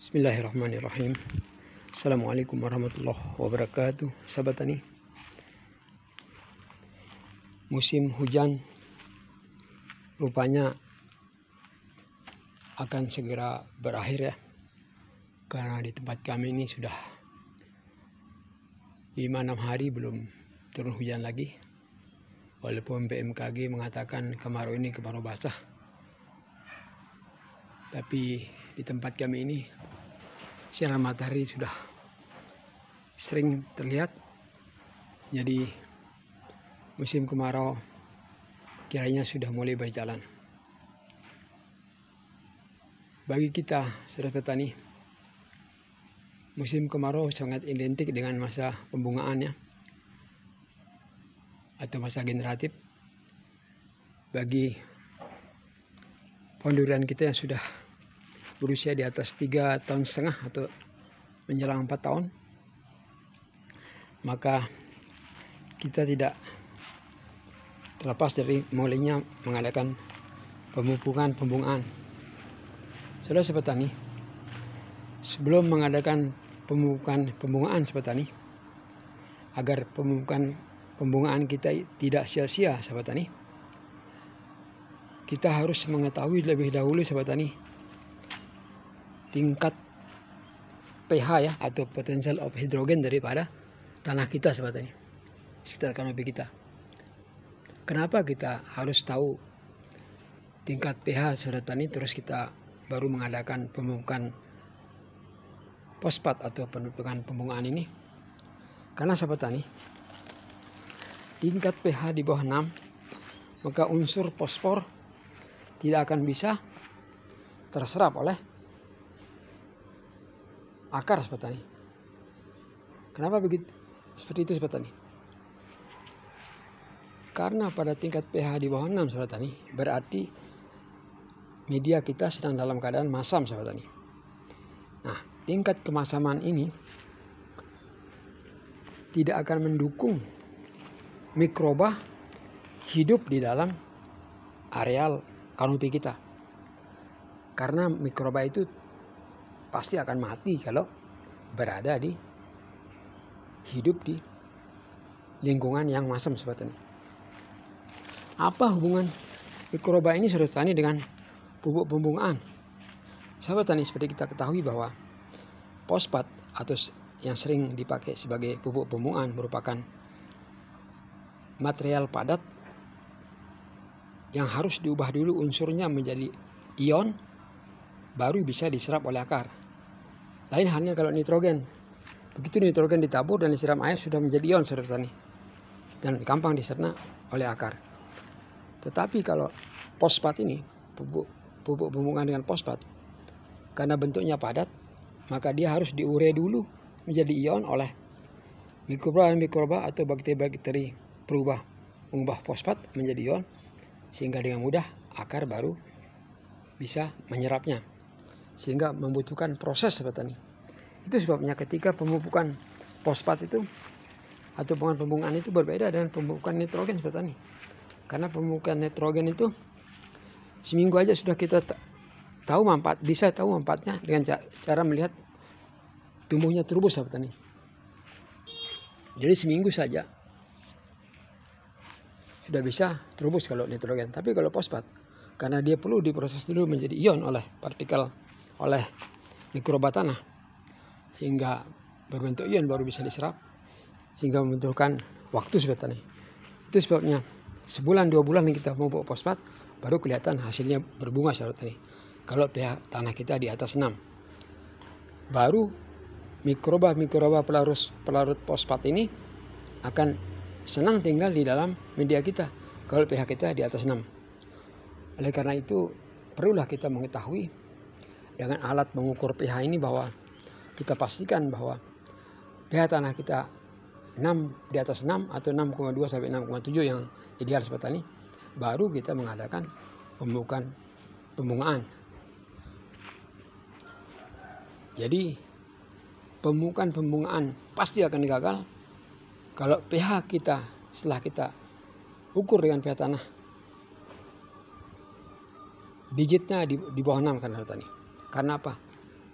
Bismillahirrahmanirrahim. Assalamualaikum warahmatullahi wabarakatuh. Sahabat tani, musim hujan rupanya akan segera berakhir ya, karena di tempat kami ini sudah 5-6 hari belum turun hujan lagi, walaupun BMKG mengatakan kemarau ini kemarau basah, tapi di tempat kami ini sinar matahari sudah sering terlihat. Jadi musim kemarau kiranya sudah mulai berjalan. Bagi kita saudara petani, musim kemarau sangat identik dengan masa pembungaannya atau masa generatif. Bagi pohon durian kita yang sudah berusia di atas 3,5 tahun atau menjelang 4 tahun, maka kita tidak terlepas dari mulainya mengadakan pemupukan pembungaan. Saudara sepetani, sebelum mengadakan pemupukan pembungaan sepetani, agar pemupukan pembungaan kita tidak sia-sia sepetani, kita harus mengetahui lebih dahulu sepetani tingkat pH ya, atau potential of hydrogen daripada tanah kita sepetani, sekitar kanopi kita. Kenapa kita harus tahu tingkat pH saudara tani, terus kita baru mengadakan pemupukan fosfat atau pemupukan pembungaan ini? Karena sahabat tani, tingkat pH di bawah 6, maka unsur fosfor tidak akan bisa terserap oleh akar sahabat tani. Kenapa begitu? Seperti itu sahabat tani. Karena pada tingkat pH di bawah 6 sahabat tani, berarti media kita sedang dalam keadaan masam sahabat tani. Nah, tingkat kemasaman ini tidak akan mendukung mikroba hidup di dalam areal kanopi kita. Karena mikroba itu pasti akan mati kalau berada di hidup di lingkungan yang masam sahabat tani. Apa hubungan mikroba ini sahabat tani dengan pupuk pembungaan? Sahabat tani, seperti kita ketahui bahwa fosfat atau yang sering dipakai sebagai pupuk pembungaan merupakan material padat yang harus diubah dulu unsurnya menjadi ion, baru bisa diserap oleh akar. Lain halnya kalau nitrogen. Begitu nitrogen ditabur dan disiram air, sudah menjadi ion saudara tani, dan gampang dicerna oleh akar. Tetapi kalau fosfat ini, pupuk pembungaan dengan fosfat, karena bentuknya padat, maka dia harus diure dulu menjadi ion oleh mikroba atau bakteri-bakteri mengubah fosfat menjadi ion, sehingga dengan mudah akar baru bisa menyerapnya, sehingga membutuhkan proses sahabat tani. Itu sebabnya ketika pemupukan fosfat itu atau pembungaan itu berbeda dengan pemupukan nitrogen sahabat tani. Karena pemupukan nitrogen itu seminggu aja sudah kita tahu manfaat, bisa tahu manfaatnya dengan cara melihat tumbuhnya terubus sahabat tani. Jadi seminggu saja sudah bisa terubus kalau nitrogen. Tapi kalau fosfat, karena dia perlu diproses dulu menjadi ion oleh oleh mikroba tanah, sehingga berbentuk ion baru bisa diserap, sehingga membutuhkan waktu sahabat tani. Itu sebabnya sebulan 2 bulan kita memupuk fosfat baru kelihatan hasilnya berbunga sahabat tani. Kalau pH tanah kita di atas 6, baru mikroba pelarut fosfat ini akan senang tinggal di dalam media kita kalau pH kita di atas 6. Oleh karena itu perlulah kita mengetahui dengan alat mengukur pH ini, bahwa kita pastikan bahwa pH tanah kita 6, di atas 6 atau 6,2 sampai 6,7 yang ideal sahabat tani, baru kita mengadakan pemupukan pembungaan. Jadi pemupukan pembungaan pasti akan gagal kalau pH kita setelah kita ukur dengan pH tanah digitnya di bawah 6 kan sahabat tani. Karena apa?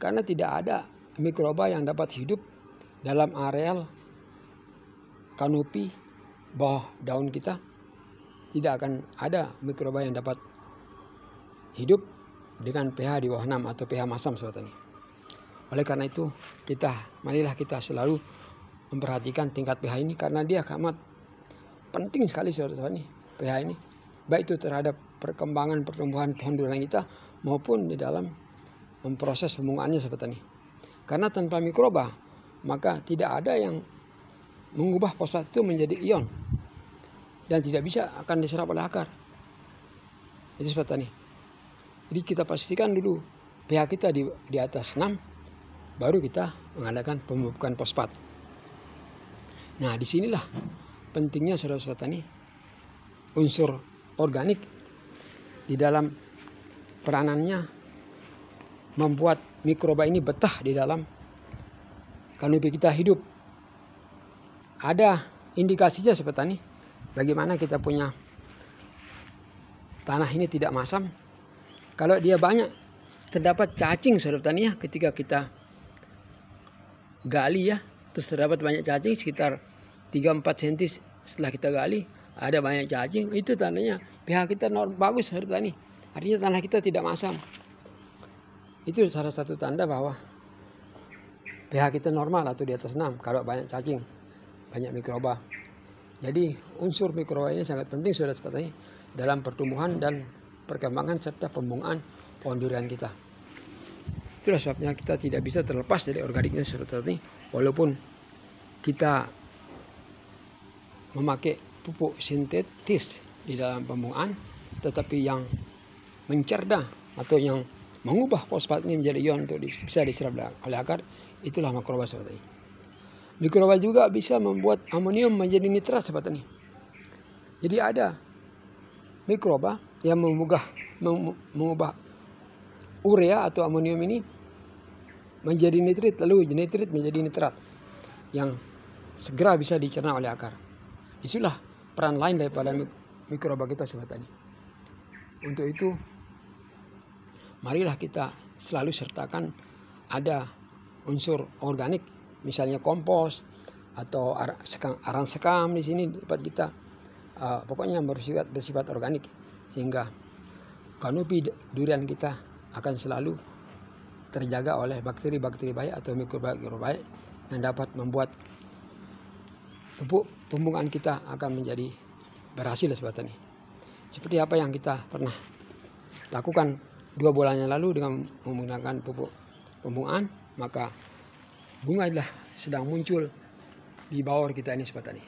Karena tidak ada mikroba yang dapat hidup dalam areal kanopi bawah daun kita. Tidak akan ada mikroba yang dapat hidup dengan pH di bawah 6 atau pH masam sobat tani. Oleh karena itu marilah kita selalu memperhatikan tingkat pH ini, karena dia amat penting sekali sobat tani, pH ini. Baik itu terhadap perkembangan pertumbuhan pohon durian kita maupun di dalam memproses pembungaannya sobat tani. Karena tanpa mikroba maka tidak ada yang mengubah fosfat itu menjadi ion dan tidak bisa akan diserap oleh akar. Itu sobat tani. Jadi kita pastikan dulu pH kita di atas 6, baru kita mengadakan pemupukan fosfat. Nah, disinilah pentingnya saudara-saudara tani unsur organik di dalam peranannya membuat mikroba ini betah di dalam kanopi kita hidup. Ada indikasinya sobat tani, bagaimana kita punya tanah ini tidak masam. Kalau dia banyak terdapat cacing saudara tani ya, ketika kita gali ya, terus terdapat banyak cacing sekitar 3-4 cm setelah kita gali ada banyak cacing, itu tandanya pH kita bagus saudara tani. Artinya tanah kita tidak masam. Itu salah satu tanda bahwa pH kita normal atau di atas 6 kalau banyak cacing, banyak mikroba. Jadi unsur mikroba ini sangat penting saudara tani dalam pertumbuhan dan perkembangan serta pembungaan pohon durian kita. Itulah sebabnya kita tidak bisa terlepas dari organiknya saudara tani, walaupun kita memakai pupuk sintetis di dalam pembungaan, tetapi yang mencerdah atau yang mengubah fosfat ini menjadi ion untuk bisa diserap oleh akar, itulah mikroba sobat tani. Mikroba juga bisa membuat amonium menjadi nitrat sobat tani. Jadi ada mikroba yang mengubah urea atau amonium ini menjadi nitrit, lalu nitrit menjadi nitrat yang segera bisa dicerna oleh akar. Itulah peran lain daripada mikroba kita sobat tani. Untuk itu marilah kita selalu sertakan ada unsur organik, misalnya kompos atau arang sekam di sini tempat kita. Pokoknya yang bersifat organik, sehingga kanopi durian kita akan selalu terjaga oleh bakteri-bakteri baik atau mikroba baik yang dapat membuat pupuk pembungaan kita akan menjadi berhasil sobat tani. Seperti apa yang kita pernah lakukan 2 bulan yang lalu dengan menggunakan pupuk pembungaan, maka bunga adalah sedang muncul di bawah kita ini sobat tani.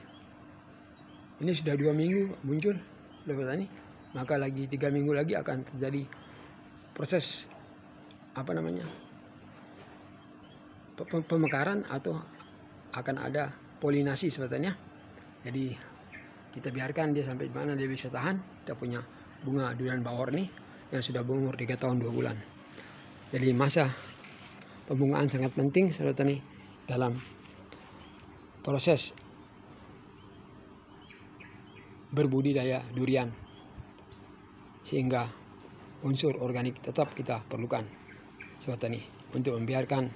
Ini sudah 2 minggu muncul sobat tani, maka lagi 3 minggu lagi akan terjadi proses pemekaran atau akan ada polinasi sobat tani ya. Jadi kita biarkan dia sampai mana dia bisa tahan. Kita punya bunga durian bawor nih yang sudah berumur 3 tahun 2 bulan. Jadi masa pembungaan sangat penting saudara tani dalam proses berbudidaya durian, sehingga unsur organik tetap kita perlukan saudara tani untuk membiarkan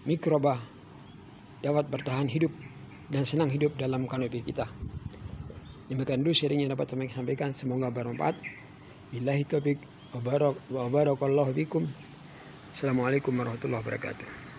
mikroba dapat bertahan hidup dan senang hidup dalam kanopi kita. Demikian dulu sharing yang dapat saya sampaikan, semoga bermanfaat. Billahi taufiq wa barakallahu fikum. Assalamualaikum warahmatullahi wabarakatuh.